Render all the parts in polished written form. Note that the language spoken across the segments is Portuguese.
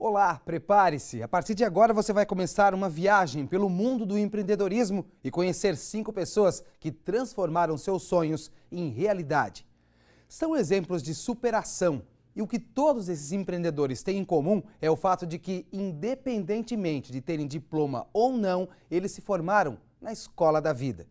Olá, prepare-se! A partir de agora você vai começar uma viagem pelo mundo do empreendedorismo e conhecer 5 pessoas que transformaram seus sonhos em realidade. São exemplos de superação e o que todos esses empreendedores têm em comum é o fato de que, independentemente de terem diploma ou não, eles se formaram na escola da vida.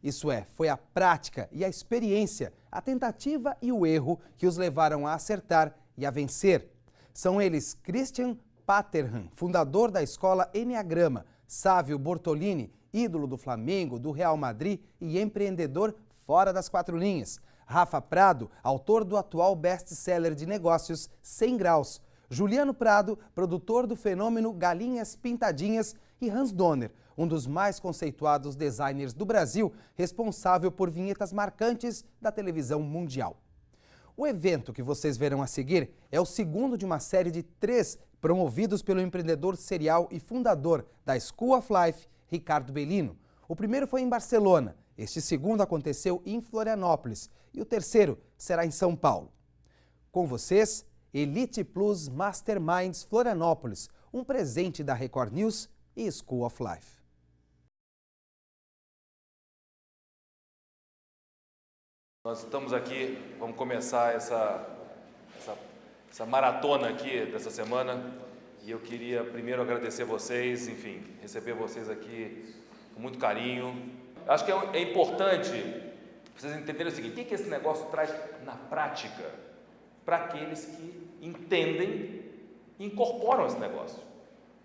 Isso é, foi a prática e a experiência, a tentativa e o erro que os levaram a acertar e a vencer. São eles Christian Paterhan, fundador da escola Enneagrama, Sávio Bortolini, ídolo do Flamengo, do Real Madrid e empreendedor fora das 4 linhas. Rafa Prado, autor do atual best-seller de negócios 100 Graus. Juliano Prado, produtor do fenômeno Galinhas Pintadinhas. E Hans Donner, um dos mais conceituados designers do Brasil, responsável por vinhetas marcantes da televisão mundial. O evento que vocês verão a seguir é o segundo de uma série de 3 promovidos pelo empreendedor serial e fundador da School of Life, Ricardo Bellino. O primeiro foi em Barcelona, este segundo aconteceu em Florianópolis e o terceiro será em São Paulo. Com vocês, Elite Plus Masterminds Florianópolis, um presente da Record News e School of Life. Nós estamos aqui, vamos começar essa maratona aqui dessa semana e eu queria primeiro agradecer vocês, enfim, receber vocês aqui com muito carinho. Acho que é importante vocês entenderem o seguinte: o que esse negócio traz na prática para aqueles que entendem e incorporam esse negócio.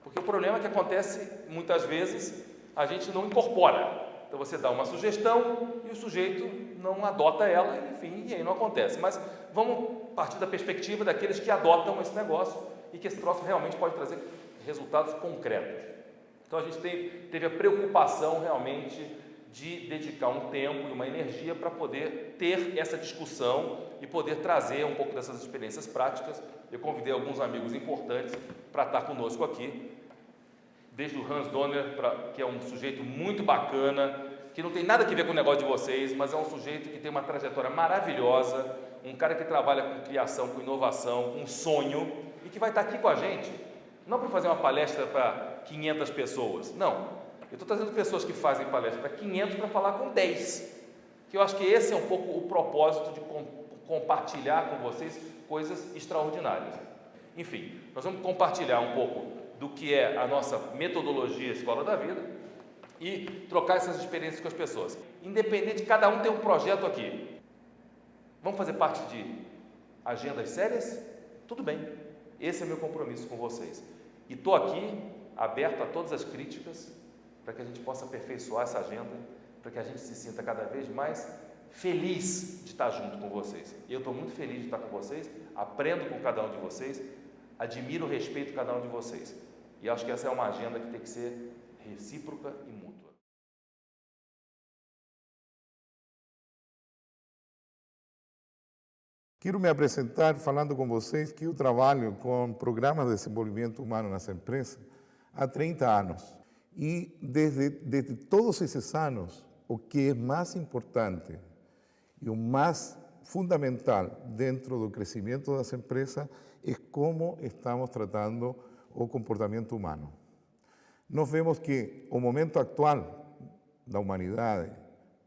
Porque o problema é que acontece muitas vezes, a gente não incorpora. Então você dá uma sugestão e o sujeito não adota ela, enfim, e aí não acontece. Mas vamos partir da perspectiva daqueles que adotam esse negócio e que esse troço realmente pode trazer resultados concretos. Então a gente teve a preocupação realmente de dedicar um tempo e uma energia para poder ter essa discussão e poder trazer um pouco dessas experiências práticas. Eu convidei alguns amigos importantes para estar conosco aqui, desde o Hans Donner, que é um sujeito muito bacana, que não tem nada a ver com o negócio de vocês, mas é um sujeito que tem uma trajetória maravilhosa, um cara que trabalha com criação, com inovação, com sonho, e que vai estar aqui com a gente, não para fazer uma palestra para 500 pessoas, não. Eu estou trazendo pessoas que fazem palestra para 500 para falar com 10, que eu acho que esse é um pouco o propósito de compartilhar com vocês coisas extraordinárias. Enfim, nós vamos compartilhar um pouco do que é a nossa metodologia Escola da Vida e trocar essas experiências com as pessoas. Independente, cada um tem um projeto aqui. Vamos fazer parte de agendas sérias? Tudo bem, esse é meu compromisso com vocês. E estou aqui aberto a todas as críticas para que a gente possa aperfeiçoar essa agenda, para que a gente se sinta cada vez mais feliz de estar junto com vocês. Eu estou muito feliz de estar com vocês, aprendo com cada um de vocês, admiro e respeito cada um de vocês. E acho que essa é uma agenda que tem que ser recíproca e mútua. Quero me apresentar falando com vocês que eu trabalho com programas de desenvolvimento humano nas empresas há 30 anos. E desde todos esses anos, o que é mais importante e o mais fundamental dentro do crescimento das empresas é como estamos tratando o comportamento humano. Nós vemos que o momento atual da humanidade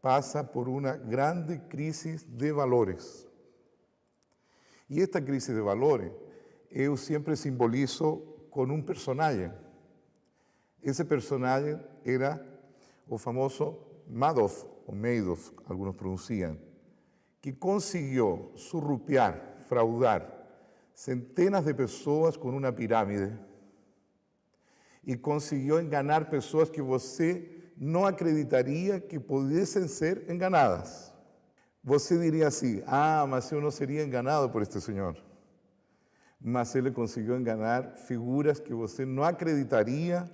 passa por uma grande crise de valores. E esta crise de valores eu sempre simbolizo com um personagem. Esse personagem era o famoso Madoff, ou Madoff, alguns pronunciam, que conseguiu surrupiar, fraudar centenas de pessoas com uma pirâmide e conseguiu enganar pessoas que você não acreditaria que pudessem ser enganadas. Você diria assim: ah, mas eu não seria enganado por este senhor. Mas ele conseguiu enganar figuras que você não acreditaria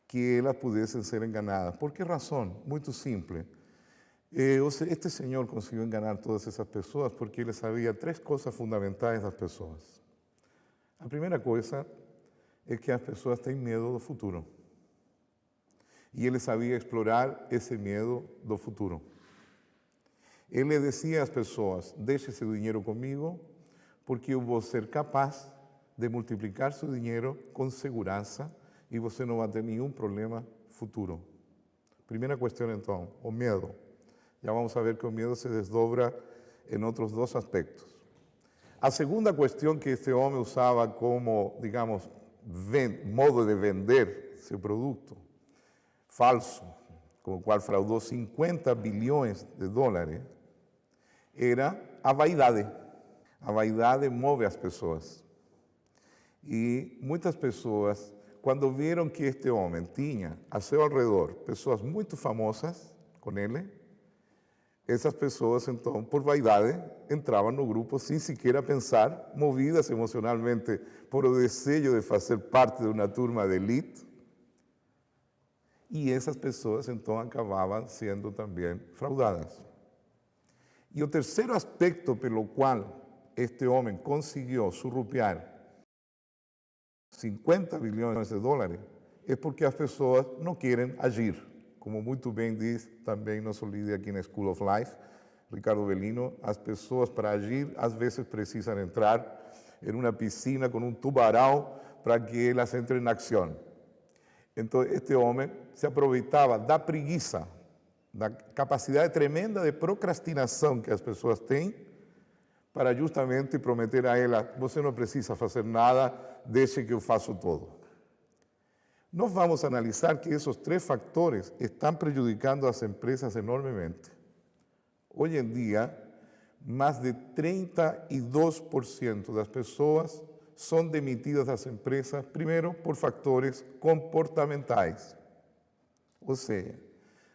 que elas pudessem ser enganadas. ¿Por que razão? Muito simples. Este senhor conseguiu enganar todas essas pessoas porque ele sabia 3 coisas fundamentais das pessoas. A primeira coisa é que as pessoas têm medo do futuro. E ele sabia explorar esse medo do futuro. Ele dizia às pessoas: deixe esse dinheiro comigo, porque eu vou ser capaz de multiplicar su dinero con segurança y você no va a tener ningún problema futuro. Primera cuestión entonces, o miedo. Ya vamos a ver que el miedo se desdobra en otros dos aspectos. A segunda cuestión que este hombre usaba como, digamos, modo de vender su producto falso, con el cual fraudó 50 billones de dólares, era a vaidade. A vaidade move as pessoas. E muitas pessoas, quando viram que este homem tinha a seu alrededor pessoas muito famosas com ele, essas pessoas, então, por vaidade, entravam no grupo sem sequer pensar, movidas emocionalmente por o desejo de fazer parte de uma turma de elite. E essas pessoas, então, acabavam sendo também fraudadas. E o terceiro aspecto pelo qual este homem conseguiu surrupiar 50 bilhões de dólares é porque as pessoas não querem agir. Como muito bem diz também nosso líder aqui na School of Life, Ricardo Bellino, as pessoas para agir às vezes precisam entrar em uma piscina com um tubarão para que elas entrem na ação. Então este homem se aproveitava da preguiça, da capacidade tremenda de procrastinação que as pessoas têm para justamente prometer a elas, você não precisa fazer nada, deixe que eu faço tudo. Nós vamos analisar que esses três fatores estão prejudicando as empresas enormemente. Hoje em dia, mais de 32% das pessoas são demitidas das empresas, primeiro, por fatores comportamentais. Ou seja,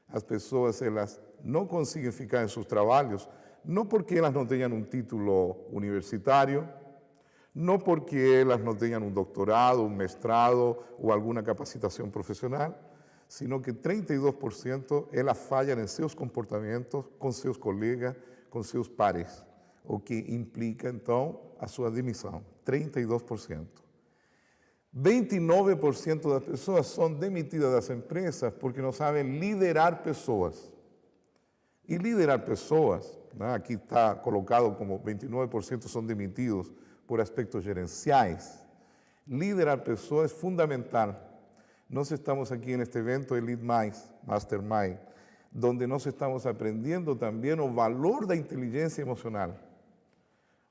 as pessoas elas não conseguem ficar em seus trabalhos, não porque elas não tenham um título universitário, não porque elas não tenham um doutorado, um mestrado ou alguma capacitação profissional, sino que 32% elas falham em seus comportamentos com seus colegas, com seus pares, o que implica, então, a sua demissão. 32%. 29% das pessoas são demitidas das empresas porque não sabem liderar pessoas. E liderar pessoas, né, aqui está colocado como 29% são demitidos por aspectos gerenciais. Liderar pessoas é fundamental. Nós estamos aqui neste evento Elite Mais, Mastermind, onde nós estamos aprendendo também o valor da inteligência emocional.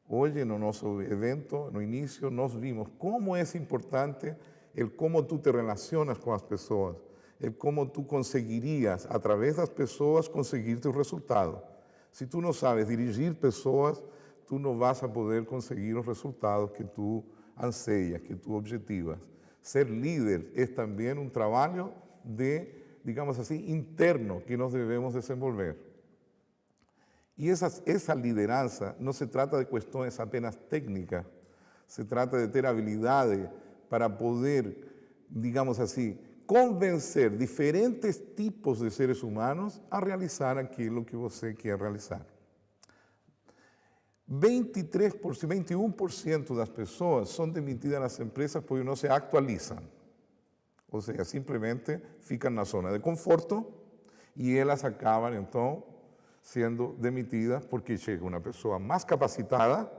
Hoje, no nosso evento, no início, nós vimos como é importante el como tu te relacionas com as pessoas, el como tu conseguirias, através das pessoas, conseguir teus resultados. Se tu não sabes dirigir pessoas, tu não vas a poder conseguir os resultados que tu anseias, que tu objetivas. Ser líder é também um trabalho de, digamos assim, interno que nós devemos desenvolver. E essa liderança não se trata de questões apenas técnicas, se trata de ter habilidade para poder, digamos assim, convencer diferentes tipos de seres humanos a realizar aquilo que você quer realizar. 21% das pessoas são demitidas nas empresas porque não se atualizam. Ou seja, simplesmente ficam na zona de conforto e elas acabam, então, sendo demitidas porque chega uma pessoa mais capacitada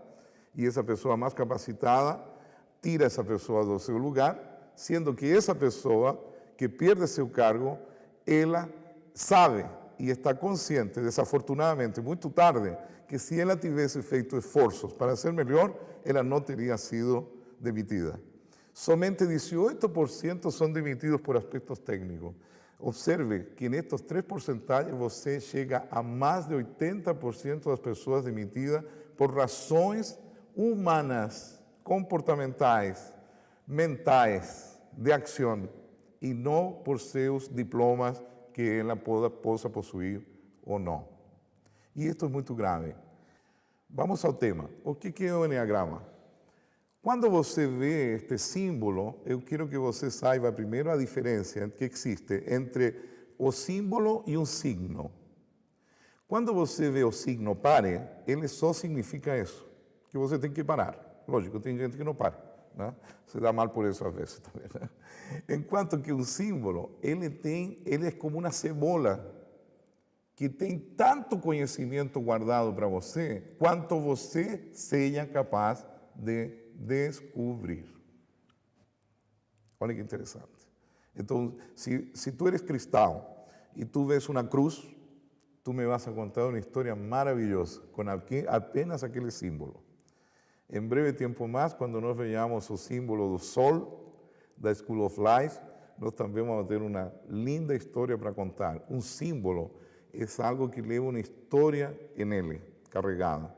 e essa pessoa mais capacitada tira essa pessoa do seu lugar, sendo que essa pessoa que perde seu cargo, ela sabe e está consciente, desafortunadamente, muito tarde, que se ela tivesse feito esforços para ser melhor, ela não teria sido demitida. Somente 18% são demitidos por aspectos técnicos. Observe que nestes 3 porcentagens você chega a mais de 80% das pessoas demitidas por razões humanas, comportamentais, mentais, de ação, e não por seus diplomas que ela possa possuir ou não. E isto é muito grave. Vamos ao tema. O que é o Enneagrama? Quando você vê este símbolo, eu quero que você saiba primeiro a diferença que existe entre o símbolo e um signo. Quando você vê o signo pare, ele só significa isso, que você tem que parar. Lógico, tem gente que não para, né? Se dá mal por isso às vezes também, né? Enquanto que um símbolo, ele é como uma cebola que tem tanto conhecimento guardado para você, quanto você seja capaz de descobrir. Olha que interessante. Então, se tu eres cristão e tu vês uma cruz, tu me vas a contar uma história maravilhosa com apenas aquele símbolo. Em breve tempo mais, quando nós vejamos o símbolo do sol da School of Life, nós também vamos ter uma linda história para contar. Um símbolo é algo que leva uma história nele, carregada.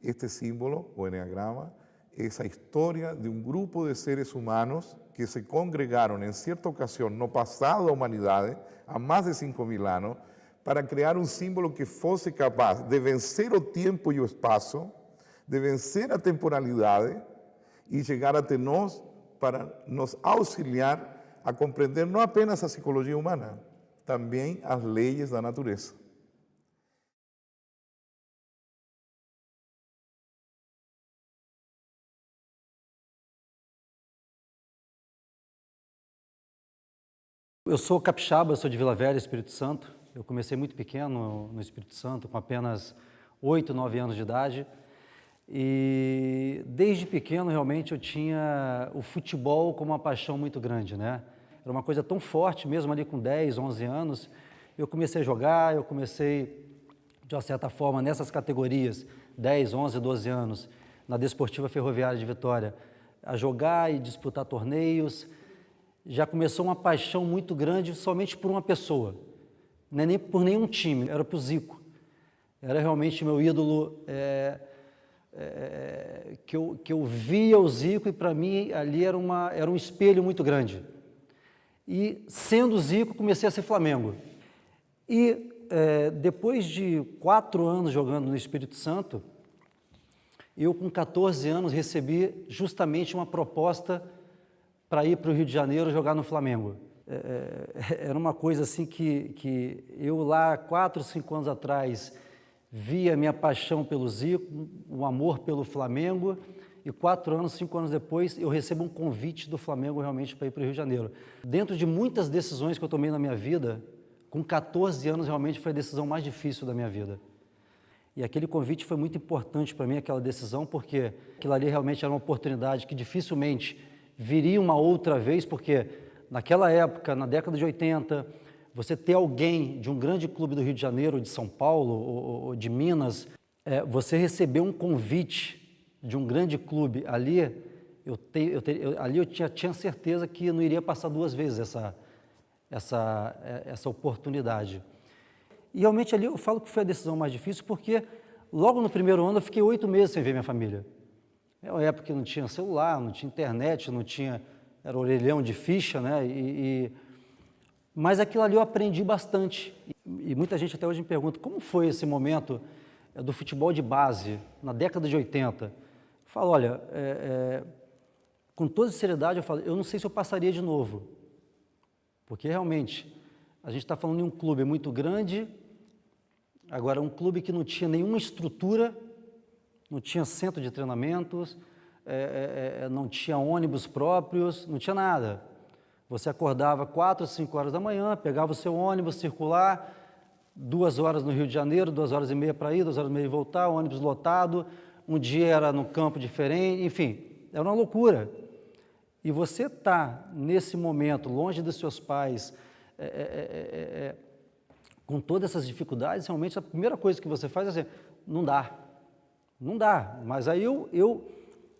Este símbolo, o enneagrama, é a história de um grupo de seres humanos que se congregaram em certa ocasião no passado da humanidade, há mais de 5.000 anos, para criar um símbolo que fosse capaz de vencer o tempo e o espaço, de vencer a temporalidade e chegar até nós para nos auxiliar a compreender não apenas a psicologia humana, também as leis da natureza. Eu sou capixaba, eu sou de Vila Velha, Espírito Santo. Eu comecei muito pequeno no Espírito Santo, com apenas 8, 9 anos de idade. E desde pequeno, realmente, eu tinha o futebol como uma paixão muito grande, né? Era uma coisa tão forte, mesmo ali com 10, 11 anos. Eu comecei a jogar, eu comecei, de uma certa forma, nessas categorias, 10, 11, 12 anos, na Desportiva Ferroviária de Vitória, a jogar e disputar torneios. Já começou uma paixão muito grande somente por uma pessoa, não é nem por nenhum time, era para o Zico. Era realmente meu ídolo, que eu via o Zico e para mim ali era um espelho muito grande. E sendo Zico, comecei a ser Flamengo. E depois de 4 anos jogando no Espírito Santo, eu com 14 anos recebi justamente uma proposta para ir para o Rio de Janeiro jogar no Flamengo. Era uma coisa assim que eu lá, 4, 5 anos atrás, via minha paixão pelo Zico, o amor pelo Flamengo, e 4 anos, 5 anos depois, eu recebo um convite do Flamengo realmente para ir para o Rio de Janeiro. Dentro de muitas decisões que eu tomei na minha vida, com 14 anos realmente foi a decisão mais difícil da minha vida. E aquele convite foi muito importante para mim, aquela decisão, porque aquilo ali realmente era uma oportunidade que dificilmente viria uma outra vez, porque naquela época, na década de 80, você ter alguém de um grande clube do Rio de Janeiro, de São Paulo ou de Minas, você receber um convite de um grande clube ali, ali eu tinha certeza que não iria passar 2 vezes essa oportunidade. E realmente ali eu falo que foi a decisão mais difícil, porque logo no primeiro ano eu fiquei 8 meses sem ver minha família. É uma época que não tinha celular, não tinha internet, era orelhão de ficha, né? Mas aquilo ali eu aprendi bastante. E muita gente até hoje me pergunta, como foi esse momento do futebol de base, na década de 80? Eu falo, olha, com toda seriedade eu falo, eu não sei se eu passaria de novo. Porque realmente, a gente está falando de um clube muito grande, agora um clube que não tinha nenhuma estrutura, não tinha centro de treinamentos, não tinha ônibus próprios, não tinha nada. Você acordava 4, 5 horas da manhã, pegava o seu ônibus circular, 2 horas no Rio de Janeiro, 2 horas e meia para ir, 2 horas e meia voltar, ônibus lotado, um dia era no campo diferente, enfim, era uma loucura. E você está nesse momento, longe dos seus pais, com todas essas dificuldades, realmente a primeira coisa que você faz é assim, não dá. Mas aí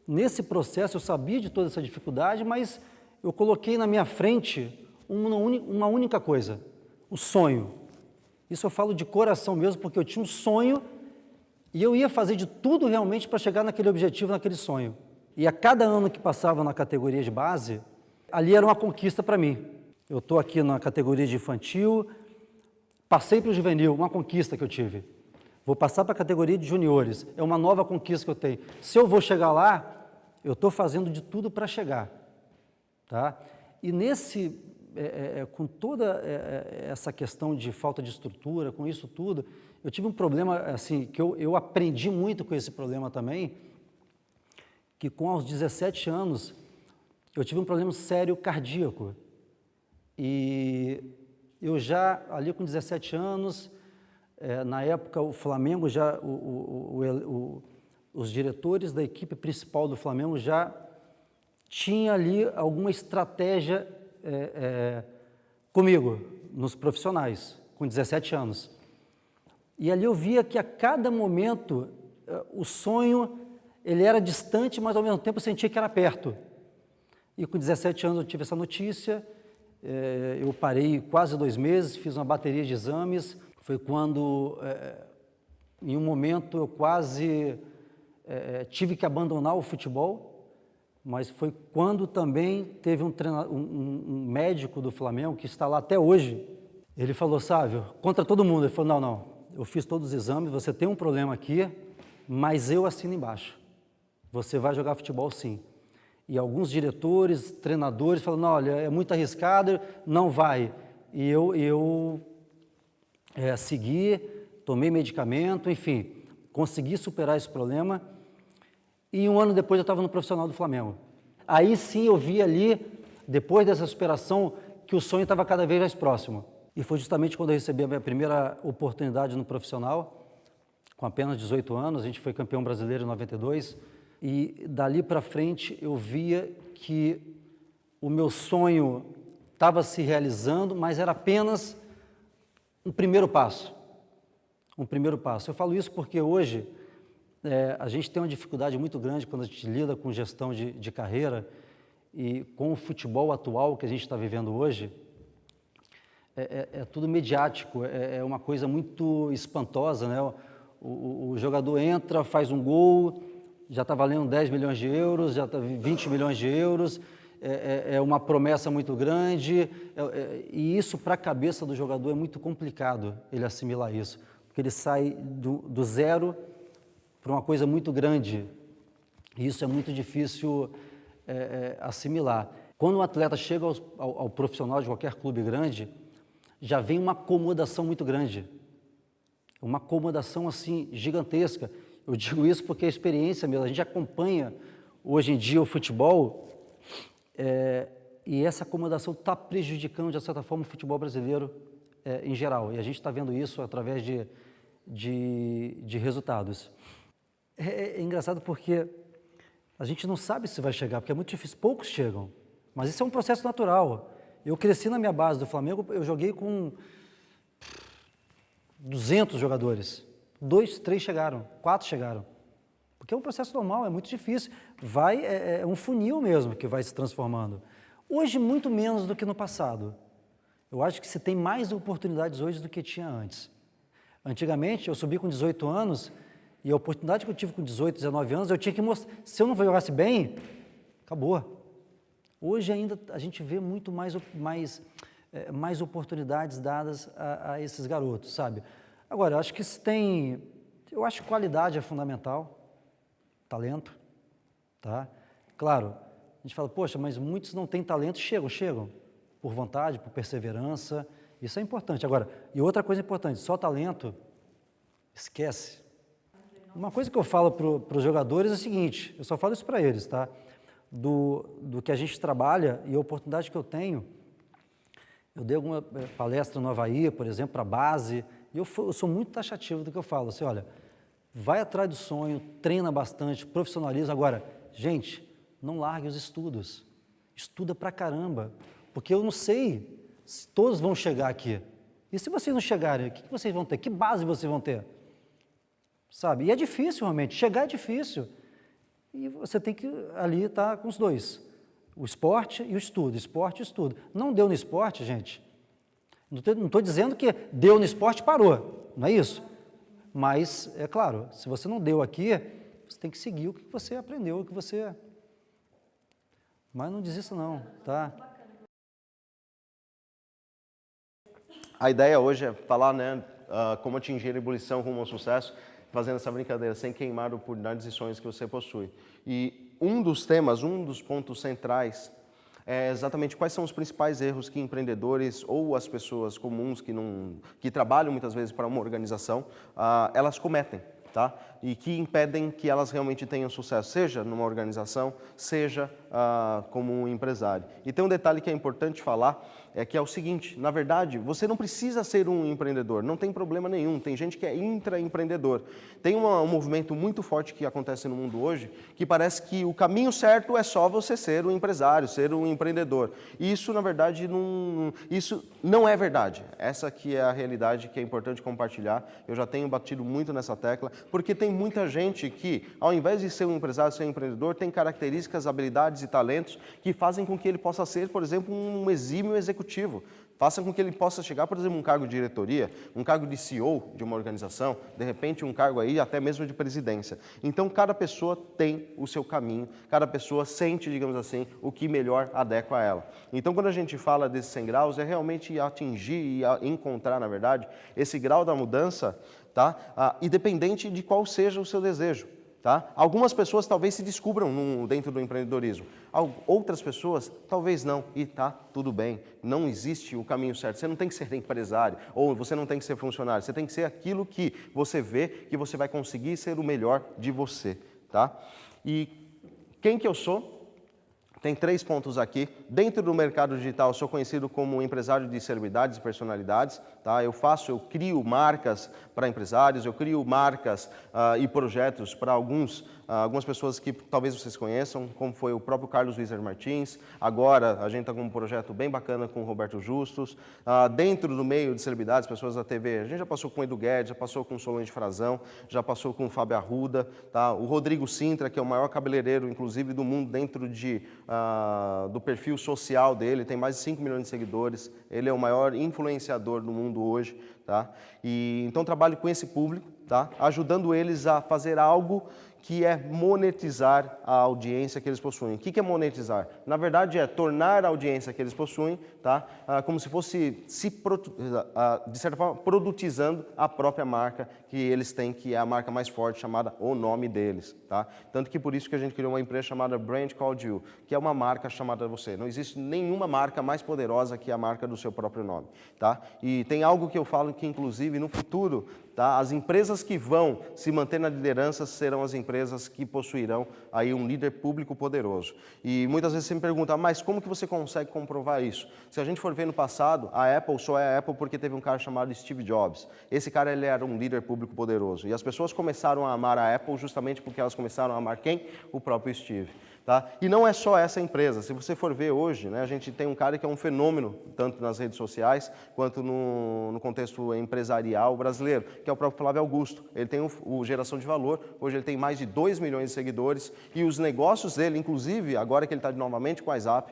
nesse processo, eu sabia de toda essa dificuldade, mas eu coloquei na minha frente uma única coisa, o sonho. Isso eu falo de coração mesmo, porque eu tinha um sonho e eu ia fazer de tudo realmente para chegar naquele objetivo, naquele sonho. E a cada ano que passava na categoria de base, ali era uma conquista para mim. Eu estou aqui na categoria de infantil, passei para o juvenil, uma conquista que eu tive. Vou passar para a categoria de juniores, é uma nova conquista que eu tenho. Se eu vou chegar lá, eu estou fazendo de tudo para chegar. Tá? E com toda essa questão de falta de estrutura, com isso tudo, eu tive um problema, assim, que eu aprendi muito com esse problema também, que com aos 17 anos, eu tive um problema sério cardíaco. E eu já, ali com 17 anos, na época o Flamengo já, o os diretores da equipe principal do Flamengo já tinham ali alguma estratégia comigo, nos profissionais, com 17 anos. E ali eu via que a cada momento o sonho, ele era distante, mas ao mesmo tempo eu sentia que era perto. E com 17 anos eu tive essa notícia, eu parei quase 2 meses, fiz uma bateria de exames. Foi quando, em um momento, eu quase tive que abandonar o futebol, mas foi quando também teve um médico do Flamengo, que está lá até hoje. Ele falou: Sávio, contra todo mundo. Ele falou: não, eu fiz todos os exames, você tem um problema aqui, mas eu assino embaixo. Você vai jogar futebol sim. E alguns diretores, treinadores falaram: não, olha, é muito arriscado, não vai. E eu segui, tomei medicamento, enfim, consegui superar esse problema. E 1 ano depois eu estava no profissional do Flamengo. Aí sim eu vi ali, depois dessa superação, que o sonho estava cada vez mais próximo. E foi justamente quando eu recebi a minha primeira oportunidade no profissional, com apenas 18 anos, a gente foi campeão brasileiro em 92, e dali para frente eu via que o meu sonho estava se realizando, mas era apenas um primeiro passo. Um primeiro passo. Eu falo isso porque hoje a gente tem uma dificuldade muito grande quando a gente lida com gestão de carreira e com o futebol atual que a gente está vivendo hoje. É tudo mediático, é uma coisa muito espantosa, né? O jogador entra, faz um gol, já está valendo 10 milhões de euros, já está 20 milhões de euros, é uma promessa muito grande, e isso para a cabeça do jogador é muito complicado ele assimilar isso, porque ele sai do zero para uma coisa muito grande, e isso é muito difícil assimilar. Quando um atleta chega ao profissional de qualquer clube grande, já vem uma acomodação muito grande, uma acomodação assim gigantesca. Eu digo isso porque a experiência mesmo, a gente acompanha hoje em dia o futebol e essa acomodação está prejudicando de certa forma o futebol brasileiro em geral, e a gente está vendo isso através de resultados. É engraçado porque a gente não sabe se vai chegar, porque é muito difícil, poucos chegam, mas isso é um processo natural. Eu cresci na minha base do Flamengo, eu joguei com 200 jogadores, 2, 3 chegaram, 4 chegaram, porque é um processo normal, é muito difícil, é um funil mesmo que vai se transformando. Hoje, muito menos do que no passado. Eu acho que se tem mais oportunidades hoje do que tinha antes. Antigamente, eu subi com 18 anos, e a oportunidade que eu tive com 18, 19 anos, eu tinha que mostrar, se eu não jogasse bem, acabou. Hoje ainda a gente vê muito mais oportunidades dadas a esses garotos, sabe? Agora, eu acho que eu acho que qualidade é fundamental, talento, tá? Claro, a gente fala, poxa, mas muitos não têm talento, chegam, por vontade, por perseverança, isso é importante. Agora, e outra coisa importante, só talento, esquece. Uma coisa que eu falo para os jogadores é o seguinte, eu só falo isso para eles, tá? Do que a gente trabalha e a oportunidade que eu tenho. Eu dei alguma palestra no Avaí, por exemplo, para a base, e eu sou muito taxativo do que eu falo, assim, olha, vai atrás do sonho, treina bastante, profissionaliza. Agora, gente, não largue os estudos, estuda pra caramba, porque eu não sei se todos vão chegar aqui. E se vocês não chegarem, o que vocês vão ter? Que base vocês vão ter? Sabe? E é difícil, realmente, chegar é difícil. E você tem que ali estar com os dois, o esporte e o estudo, esporte e estudo. Não deu no esporte, gente, não estou dizendo que deu no esporte e parou, não é isso? Mas, é claro, se você não deu aqui, você tem que seguir o que você aprendeu, o que você... Mas não desista não, tá? A ideia hoje é falar, né, como atingir a ebulição rumo ao sucesso, fazendo essa brincadeira, sem queimar oportunidades e sonhos que você possui. E um dos temas, um dos pontos centrais é exatamente quais são os principais erros que empreendedores ou as pessoas comuns que trabalham muitas vezes para uma organização, elas cometem. tá? E que impedem que elas realmente tenham sucesso, seja numa organização, seja como um empresário. E tem um detalhe que é importante falar, que é o seguinte, na verdade, você não precisa ser um empreendedor, não tem problema nenhum, tem gente que é intraempreendedor. Tem um movimento muito forte que acontece no mundo hoje, que parece que o caminho certo é só você ser um empresário, ser um empreendedor. E isso, na verdade, isso não é verdade. Essa que é a realidade que é importante compartilhar. Eu já tenho batido muito nessa tecla, porque tem muita gente que, ao invés de ser um empresário, ser um empreendedor, tem características, habilidades e talentos que fazem com que ele possa ser, por exemplo, um exímio executivo. Faça com que ele possa chegar, por exemplo, um cargo de diretoria, um cargo de CEO de uma organização, de repente um cargo aí até mesmo de presidência. Então, cada pessoa tem o seu caminho, cada pessoa sente, digamos assim, o que melhor adequa a ela. Então, quando a gente fala desses 100 graus, é realmente atingir e encontrar, na verdade, esse grau da mudança, tá? Independente de qual seja o seu desejo. Tá? Algumas pessoas talvez se descubram dentro do empreendedorismo, outras pessoas talvez não, e tá tudo bem, não existe o caminho certo, você não tem que ser empresário, ou você não tem que ser funcionário, você tem que ser aquilo que você vê que você vai conseguir ser o melhor de você. Tá? E quem que eu sou? Tem 3 pontos aqui. Dentro do mercado digital, eu sou conhecido como empresário de celebridades e personalidades. Tá? Eu crio marcas para empresários, eu crio marcas e projetos para algumas pessoas que talvez vocês conheçam, como foi o próprio Carlos Wieser Martins. Agora, a gente está com um projeto bem bacana com o Roberto Justus. Dentro do meio de celebridades, pessoas da TV, a gente já passou com o Edu Guedes, já passou com o Solange Frazão, já passou com o Fábio Arruda. Tá? O Rodrigo Sintra, que é o maior cabeleireiro, inclusive, do mundo, dentro do perfil social dele, tem mais de 5 milhões de seguidores, ele é o maior influenciador do mundo hoje, tá? Então trabalho com esse público, tá? Ajudando eles a fazer algo que é monetizar a audiência que eles possuem. O que é monetizar? Na verdade, é tornar a audiência que eles possuem, tá? Como se fosse, de certa forma, produtizando a própria marca que eles têm, que é a marca mais forte, chamada O Nome Deles. Tá? Tanto que por isso que a gente criou uma empresa chamada Brand Called You, que é uma marca chamada você. Não existe nenhuma marca mais poderosa que a marca do seu próprio nome. Tá? E tem algo que eu falo que, inclusive, no futuro, tá? As empresas que vão se manter na liderança serão as empresas que possuirão aí um líder público poderoso. E muitas vezes você me pergunta, mas como que você consegue comprovar isso? Se a gente for ver no passado, a Apple só é a Apple porque teve um cara chamado Steve Jobs. Esse cara, ele era um líder público poderoso. E as pessoas começaram a amar a Apple justamente porque elas começaram a amar quem? O próprio Steve. Tá? E não é só essa empresa. Se você for ver hoje, né, a gente tem um cara que é um fenômeno, tanto nas redes sociais, quanto no contexto empresarial brasileiro, que é o próprio Flávio Augusto. Ele tem o Geração de Valor, hoje ele tem mais de 2 milhões de seguidores, e os negócios dele, inclusive, agora que ele está novamente com o WhatsApp,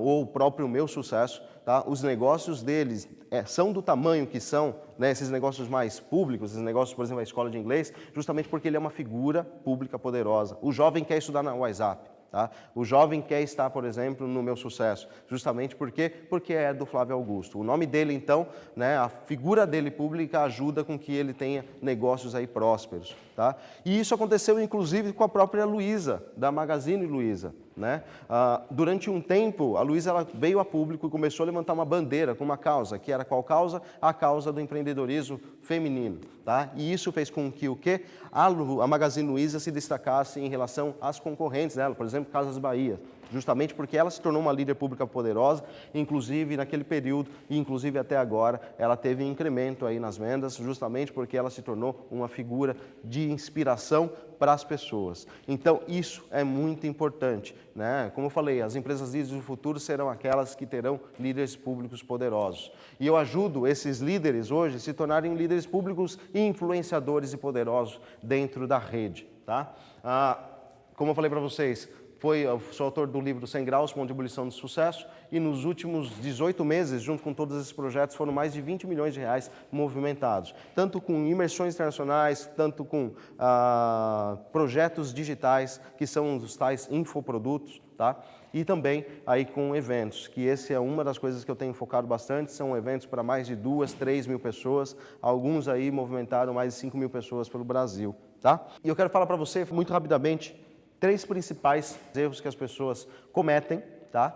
ou o próprio Meu Sucesso, tá? Os negócios deles são do tamanho que são, né, esses negócios mais públicos, esses negócios, por exemplo, a escola de inglês, justamente porque ele é uma figura pública poderosa. O jovem quer estudar no WhatsApp. Tá? O jovem quer estar, por exemplo, no Meu Sucesso, justamente porque é do Flávio Augusto. O nome dele, então, né, a figura dele pública ajuda com que ele tenha negócios aí prósperos. Tá? E isso aconteceu, inclusive, com a própria Luiza, da Magazine Luiza. Né? Durante um tempo, a Luiza ela veio a público e começou a levantar uma bandeira com uma causa, que era qual causa? A causa do empreendedorismo feminino. Tá? E isso fez com que o quê? A Magazine Luiza se destacasse em relação às concorrentes dela, por exemplo, Casas Bahia, justamente porque ela se tornou uma líder pública poderosa, inclusive naquele período, e inclusive até agora, ela teve um incremento aí nas vendas, justamente porque ela se tornou uma figura de inspiração para as pessoas. Então, isso é muito importante. Né? Como eu falei, as empresas líderes do futuro serão aquelas que terão líderes públicos poderosos. E eu ajudo esses líderes hoje a se tornarem líderes públicos e influenciadores e poderosos dentro da rede. Tá? Como eu falei para vocês, sou autor do livro 100 Graus, Ponto de Ebulição de Sucesso, e nos últimos 18 meses, junto com todos esses projetos, foram mais de 20 milhões de reais movimentados, tanto com imersões internacionais, tanto com projetos digitais, que são os tais infoprodutos, tá? E também aí com eventos, que esse é uma das coisas que eu tenho focado bastante, são eventos para mais de 2, 3 mil pessoas, alguns aí movimentaram mais de 5 mil pessoas pelo Brasil, tá? E eu quero falar para você, muito rapidamente, 3 principais erros que as pessoas cometem, tá?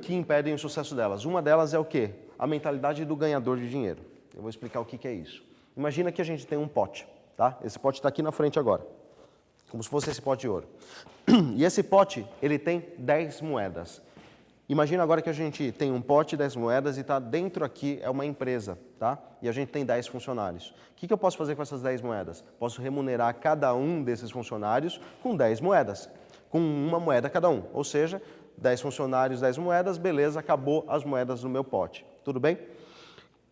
Que impedem o sucesso delas. Uma delas é o quê? A mentalidade do ganhador de dinheiro. Eu vou explicar o que é isso. Imagina que a gente tem um pote, tá? tá? Esse pote está aqui na frente agora, como se fosse esse pote de ouro. E esse pote, ele tem 10 moedas. Imagina agora que a gente tem um pote, 10 moedas, e está dentro aqui é uma empresa, tá? E a gente tem 10 funcionários. O que eu posso fazer com essas 10 moedas? Posso remunerar cada um desses funcionários com 10 moedas, com uma moeda cada um. Ou seja, 10 funcionários, 10 moedas, beleza, acabou as moedas no meu pote. Tudo bem? O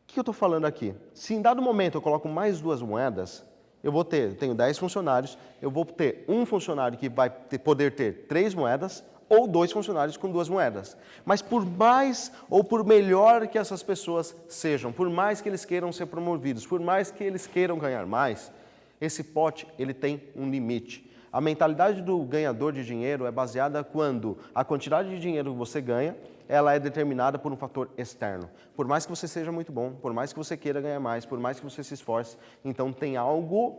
que eu estou falando aqui? Se em dado momento eu coloco mais 2 moedas, eu tenho 10 funcionários, eu vou ter um funcionário que vai poder ter 3 moedas, ou 2 funcionários com 2 moedas. Mas por mais ou por melhor que essas pessoas sejam, por mais que eles queiram ser promovidos, por mais que eles queiram ganhar mais, esse pote ele tem um limite. A mentalidade do ganhador de dinheiro é baseada quando a quantidade de dinheiro que você ganha, ela é determinada por um fator externo. Por mais que você seja muito bom, por mais que você queira ganhar mais, por mais que você se esforce, então tem algo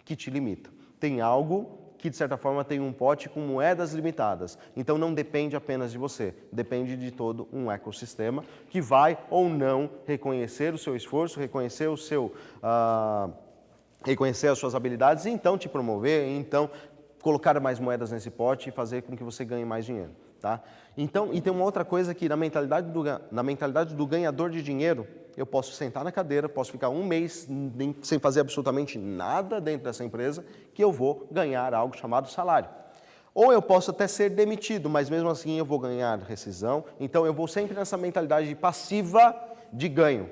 que te limita. Tem algo que, de certa forma, tem um pote com moedas limitadas. Então, não depende apenas de você, depende de todo um ecossistema que vai ou não reconhecer o seu esforço, reconhecer reconhecer as suas habilidades e então te promover, então colocar mais moedas nesse pote e fazer com que você ganhe mais dinheiro. Tá? Então, e tem uma outra coisa que na mentalidade do ganhador de dinheiro, eu posso sentar na cadeira, posso ficar um mês sem fazer absolutamente nada dentro dessa empresa, que eu vou ganhar algo chamado salário. Ou eu posso até ser demitido, mas mesmo assim eu vou ganhar rescisão. Então eu vou sempre nessa mentalidade passiva de ganho.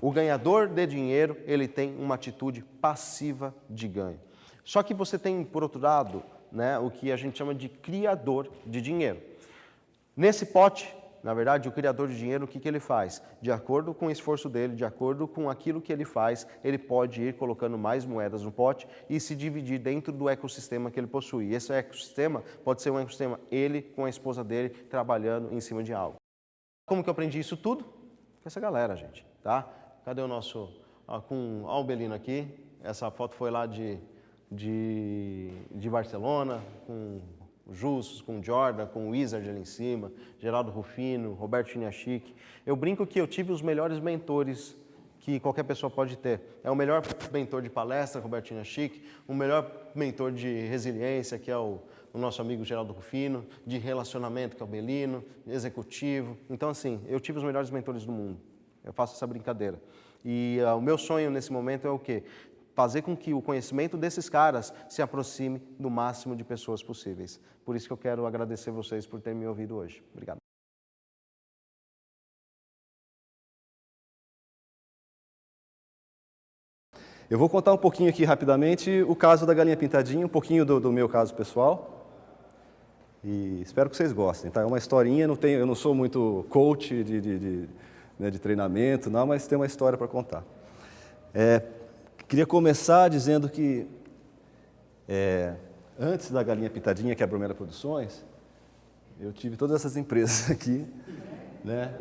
O ganhador de dinheiro, ele tem uma atitude passiva de ganho. Só que você tem, por outro lado, né, o que a gente chama de criador de dinheiro. Nesse pote, na verdade, o criador de dinheiro, o que ele faz? De acordo com o esforço dele, de acordo com aquilo que ele faz, ele pode ir colocando mais moedas no pote e se dividir dentro do ecossistema que ele possui. E esse ecossistema pode ser um ecossistema, ele com a esposa dele, trabalhando em cima de algo. Como que eu aprendi isso tudo? Com essa galera, gente, tá? Cadê o nosso... com o Albelino aqui, essa foto foi lá de Barcelona, com o Justus, com o Jordan, com o Wizard ali em cima, Geraldo Rufino, Roberto Chiniachik. Eu brinco que eu tive os melhores mentores que qualquer pessoa pode ter. É o melhor mentor de palestra, Roberto Chiniachik, o melhor mentor de resiliência, que é o nosso amigo Geraldo Rufino, de relacionamento, que é o Belino, executivo. Então, assim, eu tive os melhores mentores do mundo. Eu faço essa brincadeira. E o meu sonho nesse momento é o quê? Fazer com que o conhecimento desses caras se aproxime do máximo de pessoas possíveis. Por isso que eu quero agradecer vocês por terem me ouvido hoje. Obrigado. Eu vou contar um pouquinho aqui rapidamente o caso da galinha pintadinha, um pouquinho do meu caso pessoal. E espero que vocês gostem, tá? É uma historinha, eu não sou muito coach de treinamento, não, mas tem uma história para contar. Queria começar dizendo que antes da Galinha Pintadinha, que é a Bromera Produções, eu tive todas essas empresas aqui, né?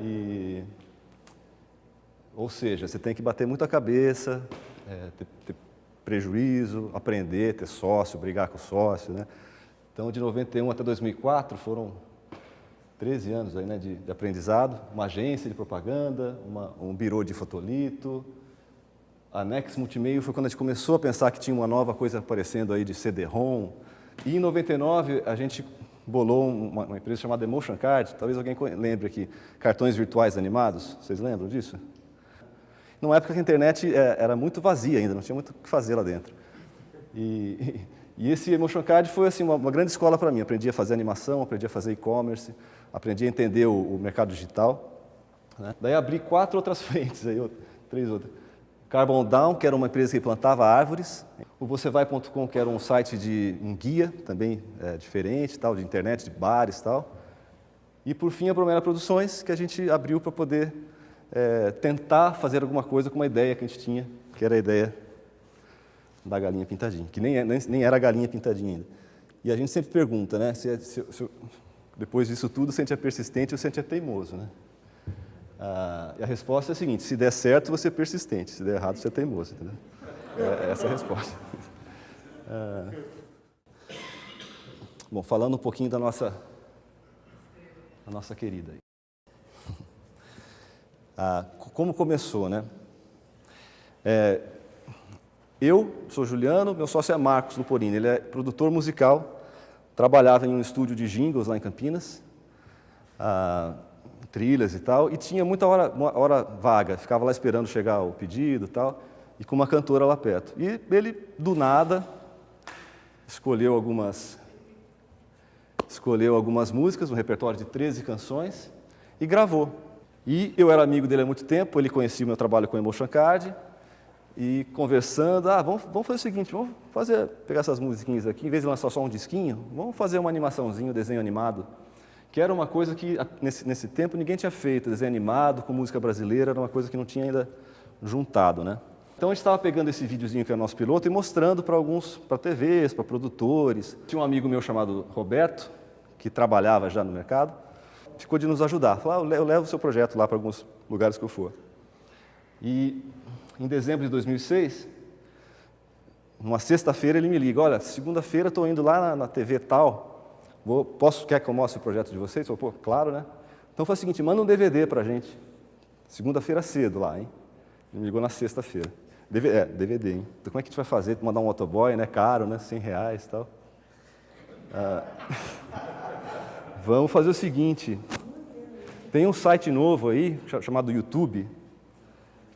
Ou seja, você tem que bater muito a cabeça, ter prejuízo, aprender, ter sócio, brigar com o sócio, né? Então, de 91 até 2004, foram 13 anos aí, né, de aprendizado, uma agência de propaganda, um birô de fotolito. A Nex Multimeio foi quando a gente começou a pensar que tinha uma nova coisa aparecendo aí de CD-ROM. E em 99 a gente bolou uma empresa chamada Emotion Card, talvez alguém lembre aqui, cartões virtuais animados, vocês lembram disso? Numa época que a internet era muito vazia ainda, não tinha muito o que fazer lá dentro. E esse Emotion Card foi assim, uma grande escola para mim, aprendi a fazer animação, aprendi a fazer e-commerce, aprendi a entender o mercado digital. Né? Daí abri 4 outras frentes, 3 outras. Carbon Down, que era uma empresa que plantava árvores. O vocevai.com, que era um site um guia, também diferente, tal, de internet, de bares e tal. E, por fim, a Bromera Produções, que a gente abriu para poder tentar fazer alguma coisa com uma ideia que a gente tinha, que era a ideia da galinha pintadinha, que nem era a galinha pintadinha ainda. E a gente sempre pergunta, né, depois disso tudo, se a gente é persistente ou se a gente é teimoso, né? E a resposta é a seguinte: se der certo, você é persistente, se der errado, você é teimoso, entendeu? Essa é a resposta. Bom, falando um pouquinho da nossa querida. Como começou, né? Eu sou Juliano, meu sócio é Marcos Luporini, ele é produtor musical, trabalhava em um estúdio de jingles lá em Campinas, trilhas e tal, e tinha uma hora vaga, ficava lá esperando chegar o pedido e tal, e com uma cantora lá perto. E ele, do nada, escolheu algumas músicas, um repertório de 13 canções, e gravou. E eu era amigo dele há muito tempo, ele conhecia o meu trabalho com o Emotion Card, e conversando, vamos fazer o seguinte, vamos pegar essas musiquinhas aqui, em vez de lançar só um disquinho, vamos fazer uma animaçãozinha, um desenho animado, que era uma coisa que, nesse tempo, ninguém tinha feito, desenho animado com música brasileira, era uma coisa que não tinha ainda juntado, né? Então a gente estava pegando esse videozinho que é o nosso piloto e mostrando para TVs, para produtores. Tinha um amigo meu chamado Roberto, que trabalhava já no mercado, ficou de nos ajudar. Falou, eu levo o seu projeto lá para alguns lugares que eu for. E em dezembro de 2006, numa sexta-feira ele me liga, olha, segunda-feira estou indo lá na TV tal, quer que eu mostre o projeto de vocês? Eu falei, pô, claro, né? Então foi o seguinte, manda um DVD para a gente, segunda-feira cedo lá, hein? Ele me ligou na sexta-feira. DVD, hein? Então como é que a gente vai fazer? Mandar um motoboy, né? Caro, né? R$100 e tal. Vamos fazer o seguinte, tem um site novo aí, chamado YouTube,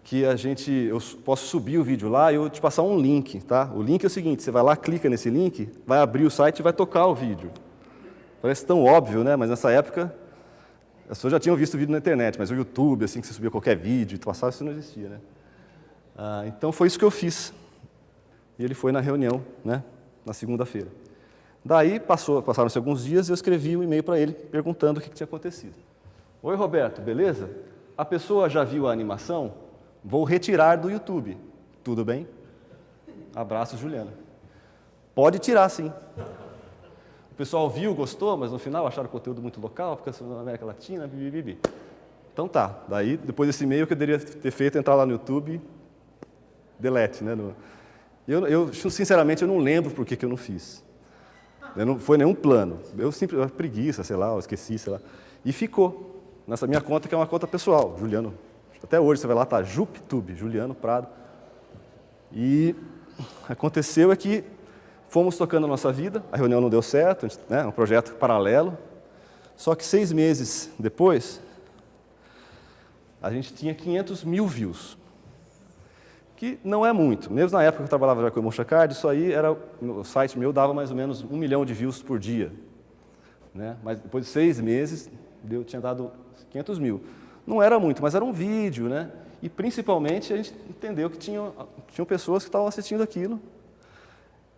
que eu posso subir o vídeo lá e eu te passar um link, tá? O link é o seguinte, você vai lá, clica nesse link, vai abrir o site e vai tocar o vídeo. Parece tão óbvio, né? Mas nessa época, as pessoas já tinham visto o vídeo na internet, mas o YouTube, assim, que você subia qualquer vídeo, passava, isso não existia, né? Então foi isso que eu fiz. E ele foi na reunião, né? Na segunda-feira. Daí passaram-se alguns dias e eu escrevi um e-mail para ele perguntando o que tinha acontecido. Oi, Roberto, beleza? A pessoa já viu a animação? Vou retirar do YouTube. Tudo bem? Abraço, Juliana. Pode tirar, sim. O pessoal viu, gostou, mas no final acharam o conteúdo muito local, porque na América Latina, bibibibi. Então tá. Daí, depois desse e-mail, o que eu deveria ter feito é entrar lá no YouTube, delete, né? Sinceramente, eu não lembro por que eu não fiz. Não foi nenhum plano. Preguiça, sei lá, eu esqueci, sei lá. E ficou nessa minha conta, que é uma conta pessoal, Juliano. Até hoje você vai lá, tá JupTube, Juliano Prado. E aconteceu é que fomos tocando a nossa vida, a reunião não deu certo, né, um projeto paralelo. Só que 6 meses depois, a gente tinha 500 mil views. Que não é muito. Mesmo na época que eu trabalhava já com o Emotion Card, isso aí o site meu dava mais ou menos 1 milhão de views por dia. Né? Mas depois de 6 meses, tinha dado 500 mil. Não era muito, mas era um vídeo, né? E principalmente a gente entendeu que tinham pessoas que estavam assistindo aquilo.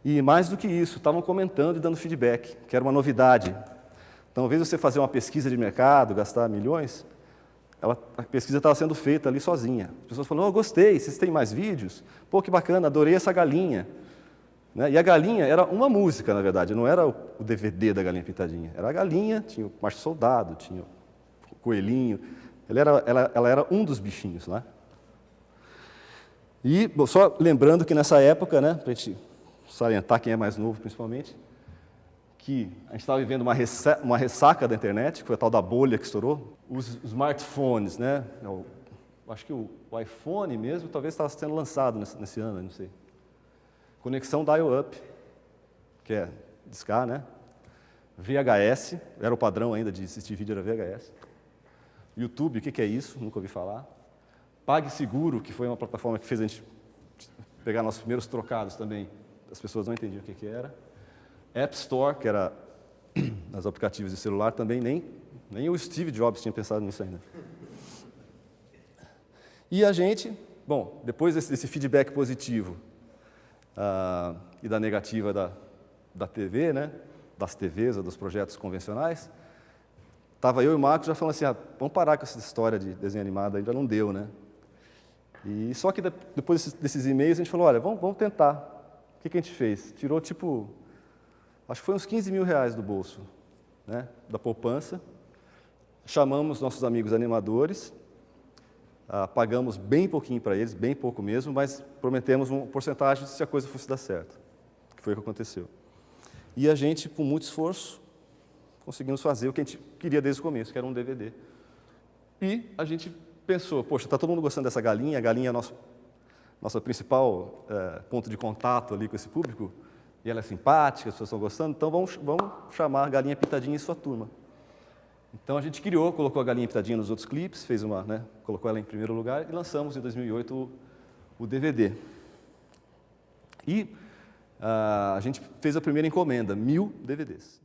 E mais do que isso, estavam comentando e dando feedback, que era uma novidade. Então, ao invés de você fazer uma pesquisa de mercado, gastar milhões, a pesquisa estava sendo feita ali sozinha. As pessoas falaram, gostei, vocês têm mais vídeos? Pô, que bacana, adorei essa galinha. Né? E a galinha era uma música, na verdade, não era o DVD da Galinha Pintadinha. Era a galinha, tinha o Macho Soldado, tinha o coelhinho. Ela era um dos bichinhos, né? E, só lembrando que nessa época, né, para a gente salientar quem é mais novo principalmente, que a gente estava vivendo uma ressaca da internet, que foi a tal da bolha que estourou. Os smartphones, né? Acho que o iPhone mesmo talvez estava sendo lançado nesse ano, não sei. Conexão dial-up, que é discar, né? VHS, era o padrão ainda de assistir vídeo, era VHS. YouTube, o que é isso? Nunca ouvi falar. PagSeguro, que foi uma plataforma que fez a gente pegar nossos primeiros trocados também. As pessoas não entendiam o que era. App Store, que era nos aplicativos de celular, também nem o Steve Jobs tinha pensado nisso ainda. E a gente, bom, depois desse feedback positivo e da negativa da TV, né, das TVs ou dos projetos convencionais, estava eu e o Marcos já falando assim, vamos parar com essa história de desenho animado, ainda não deu, né? E só que depois desses e-mails a gente falou, olha, vamos tentar. O que a gente fez? Tirou acho que foi uns 15 mil reais do bolso, né, da poupança, chamamos nossos amigos animadores, pagamos bem pouquinho para eles, bem pouco mesmo, mas prometemos uma porcentagem se a coisa fosse dar certo, que foi o que aconteceu. E a gente, com muito esforço, conseguimos fazer o que a gente queria desde o começo, que era um DVD. E a gente pensou, poxa, está todo mundo gostando dessa galinha, a galinha é nossa principal ponto de contato ali com esse público, e ela é simpática, as pessoas estão gostando, então vamos chamar a Galinha Pintadinha e sua turma. Então a gente colocou a Galinha Pintadinha nos outros clipes, colocou ela em primeiro lugar e lançamos em 2008 o DVD. E a gente fez a primeira encomenda, 1000 DVDs.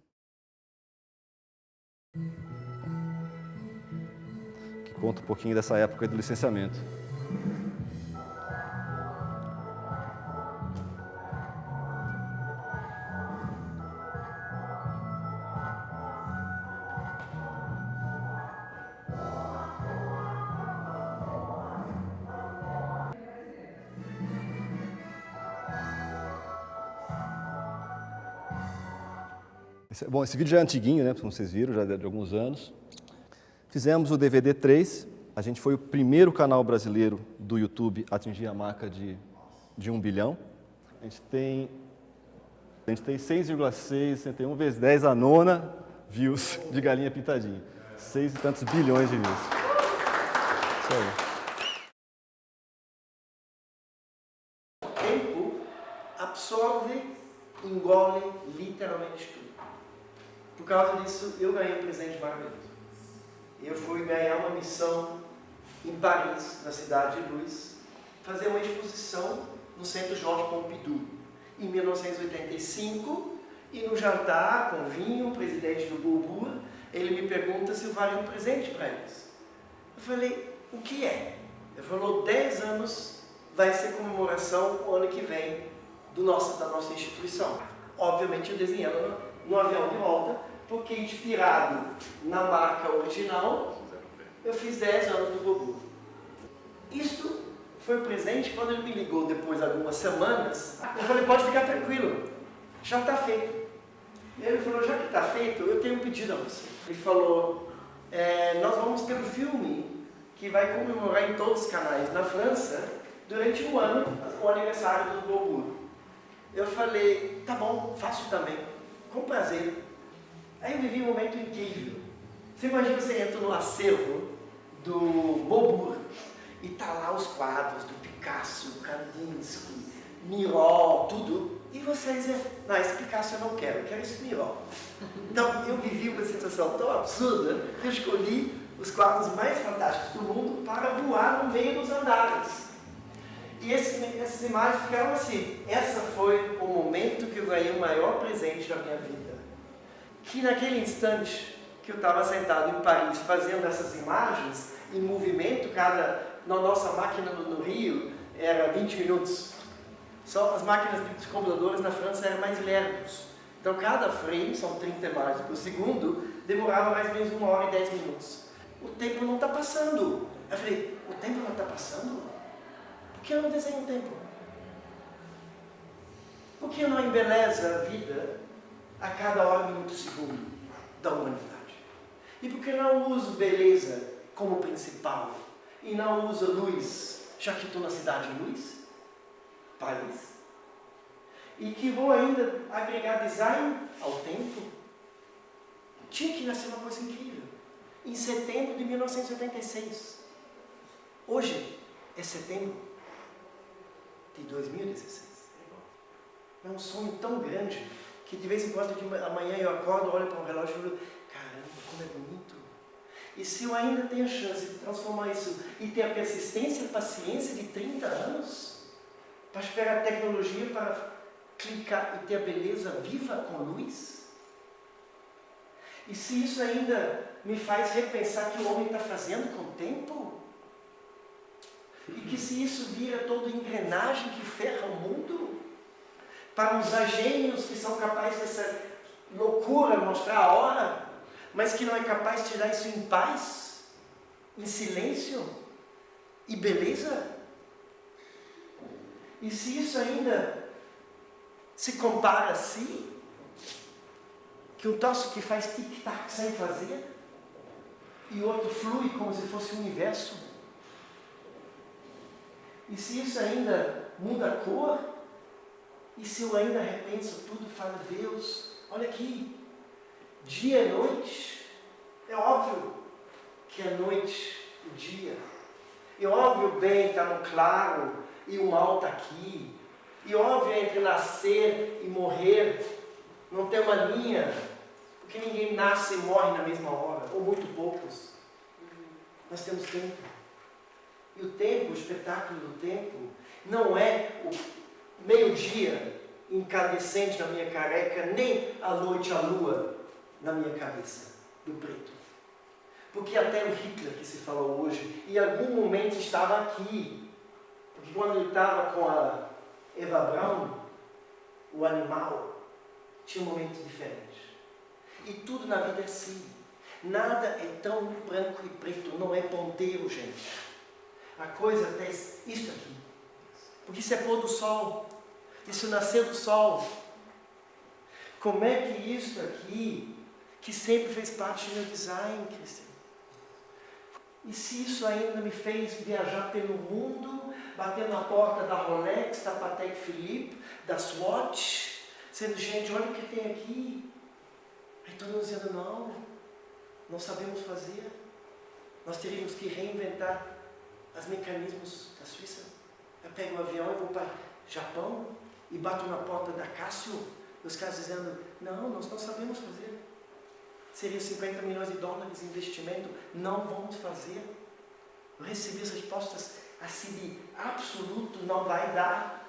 Que conta um pouquinho dessa época do licenciamento. Bom, esse vídeo já é antiguinho, né, como vocês viram, já de alguns anos. Fizemos o DVD 3, a gente foi o primeiro canal brasileiro do YouTube a atingir a marca de 1 bilhão. A gente tem 6,661 vezes 10 a nona views de Galinha Pintadinha. 6 e tantos bilhões de views. Isso aí. O tempo absorve, engole literalmente tudo. Por causa disso, eu ganhei um presente maravilhoso. Eu fui ganhar uma missão em Paris, na cidade de Luz, fazer uma exposição no Centro Georges Pompidou, em 1985, e no jantar com vinho, o presidente do Beaubourg, ele me pergunta se eu valia um presente para eles. Eu falei, o que é? Ele falou, 10 anos vai ser comemoração o ano que vem da nossa instituição. Obviamente eu desenhei ela no avião de volta, porque inspirado na marca original, eu fiz 10 anos do Beaubourg. Isto foi um presente. Quando ele me ligou depois de algumas semanas, eu falei, pode ficar tranquilo, já está feito. E ele falou, já que está feito, eu tenho um pedido a você. Ele falou, nós vamos ter um filme que vai comemorar em todos os canais na França, durante um ano, o aniversário do Beaubourg. Eu falei, tá bom, faço também, com prazer. Aí eu vivi um momento incrível. Você imagina, você entra no acervo do Beaubourg e tá lá os quadros do Picasso, Kandinsky, Miró, tudo. E você diz, não, esse Picasso eu não quero, eu quero esse Miró. Então eu vivi uma situação tão absurda que eu escolhi os quadros mais fantásticos do mundo para voar no meio dos andares. E essas imagens ficaram assim. Essa foi o momento que eu ganhei o maior presente da minha vida. Que naquele instante que eu estava sentado em Paris fazendo essas imagens em movimento, na nossa máquina no Rio era 20 minutos. Só as máquinas de computadores na França eram mais lentos. Então cada frame, são 30 imagens por segundo, demorava mais ou menos 1 hora e 10 minutos. O tempo não está passando. Eu falei, o tempo não está passando? Por que eu não desenho o tempo? Por que eu não embelezo a vida a cada hora, minuto e segundo da humanidade? E por que não uso beleza como principal? E não uso luz, já que estou na cidade de luz, Paris? E que vou ainda agregar design ao tempo? Tinha que nascer uma coisa incrível. Em setembro de 1986. Hoje é setembro de 2016. É um sonho tão grande que de vez em quando, amanhã eu acordo, olho para o relógio e falo, caramba, como é bonito. E se eu ainda tenho a chance de transformar isso e ter a persistência e paciência de 30 anos para esperar a tecnologia para clicar e ter a beleza viva com luz? E se isso ainda me faz repensar que o homem está fazendo com o tempo? E que se isso vira toda engrenagem que ferra o mundo? Para usar gênios que são capazes dessa loucura, mostrar a hora, mas que não é capaz de tirar isso em paz, em silêncio e beleza? E se isso ainda se compara a si, que um troço que faz tic-tac sem fazer, e outro flui como se fosse o universo, e se isso ainda muda a cor, e se eu ainda repenso tudo e falo, Deus, olha aqui, dia e noite, é óbvio que é noite o dia, é óbvio o bem está no claro, e o mal está aqui. E óbvio, entre nascer e morrer, não tem uma linha, porque ninguém nasce e morre na mesma hora, ou muito poucos. Nós temos tempo. E o tempo, o espetáculo do tempo, não é o meio-dia incandescente na minha careca, nem a noite, a lua na minha cabeça, do preto. Porque até o Hitler, que se falou hoje, em algum momento estava aqui. Porque quando ele estava com a Eva Braun, o animal, tinha um momento diferente. E tudo na vida é assim. Nada é tão branco e preto, não é ponteiro, gente. A coisa é isso aqui. Porque isso é pôr do sol. Isso é nascer do sol. Como é que isso aqui, que sempre fez parte do meu design, Cristian? E se isso ainda me fez viajar pelo mundo, bater na porta da Rolex, da Patek Philippe, da Swatch, sendo, gente, olha o que tem aqui. Aí todo mundo dizendo, não sabemos fazer. Nós teríamos que reinventar os mecanismos da Suíça. Eu pego um avião e vou para o Japão e bato na porta da Casio, e os caras dizendo, nós não sabemos fazer. Seria 50 milhões de dólares de investimento, não vamos fazer. Eu recebi as respostas assim de absoluto, não vai dar.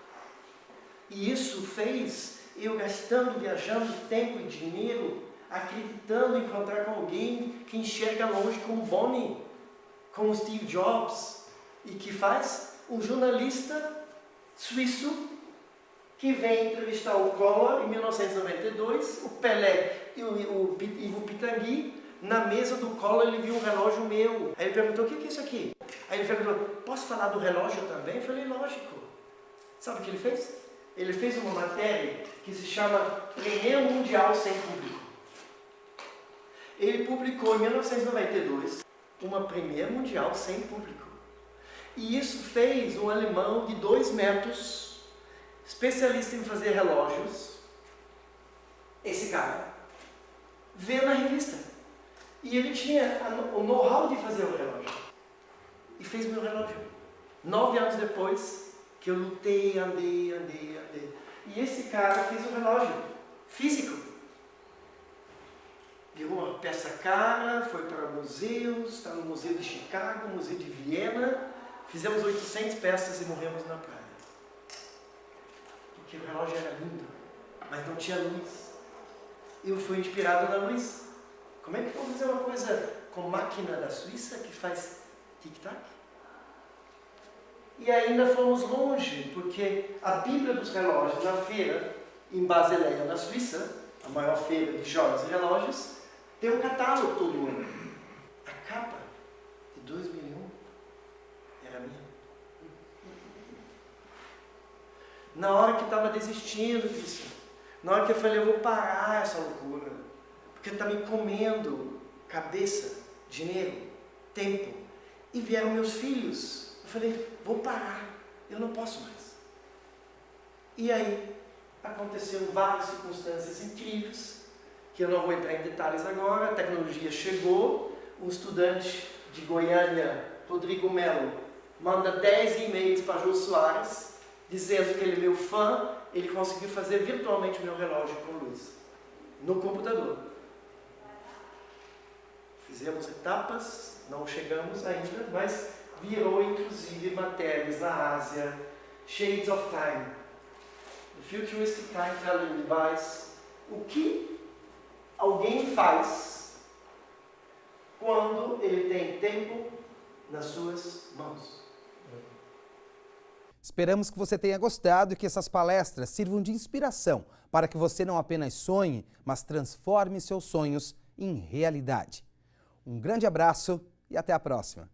E isso fez eu gastando, viajando tempo e dinheiro, acreditando em encontrar com alguém que enxerga longe como Bonnie, como Steve Jobs, e que faz um jornalista suíço que vem entrevistar o Collor em 1992, o Pelé e o Ivo Pitangui, na mesa do Collor ele viu um relógio meu. Aí ele perguntou, o que é isso aqui? Aí ele perguntou, posso falar do relógio também? Eu falei, lógico. Sabe o que ele fez? Ele fez uma matéria que se chama Primeiro Mundial Sem Público. Ele publicou em 1992 uma Primeiro Mundial Sem Público. E isso fez um alemão de 2 metros, especialista em fazer relógios, esse cara, ver na revista. E ele tinha o know-how de fazer o relógio. E fez meu relógio. 9 anos depois, que eu lutei, andei. E esse cara fez um relógio físico. Virou uma peça cara, foi para museus, está no Museu de Chicago, Museu de Viena. Fizemos 800 peças e morremos na praia. Porque o relógio era lindo, mas não tinha luz. Eu fui inspirado na luz. Como é que vou fazer uma coisa com máquina da Suíça que faz tic-tac? E ainda fomos longe, porque a Bíblia dos Relógios, na feira, em Basileia, na Suíça, a maior feira de joias e relógios, tem um catálogo todo ano. A capa de 2001 era minha. Na hora que estava desistindo disso, na hora que eu falei, eu vou parar essa loucura, porque está me comendo cabeça, dinheiro, tempo. E vieram meus filhos. Eu falei, vou parar, eu não posso mais. E aí, aconteceram várias circunstâncias incríveis, que eu não vou entrar em detalhes agora. A tecnologia chegou, um estudante de Goiânia, Rodrigo Melo, manda 10 e-mails para Jô Soares, dizendo que ele é meu fã, ele conseguiu fazer virtualmente o meu relógio com luz, no computador. Fizemos etapas, não chegamos ainda, mas virou inclusive matérias na Ásia, Shades of Time, the Futuristic Time Telling Device, o que alguém faz quando ele tem tempo nas suas mãos. Esperamos que você tenha gostado e que essas palestras sirvam de inspiração para que você não apenas sonhe, mas transforme seus sonhos em realidade. Um grande abraço e até a próxima!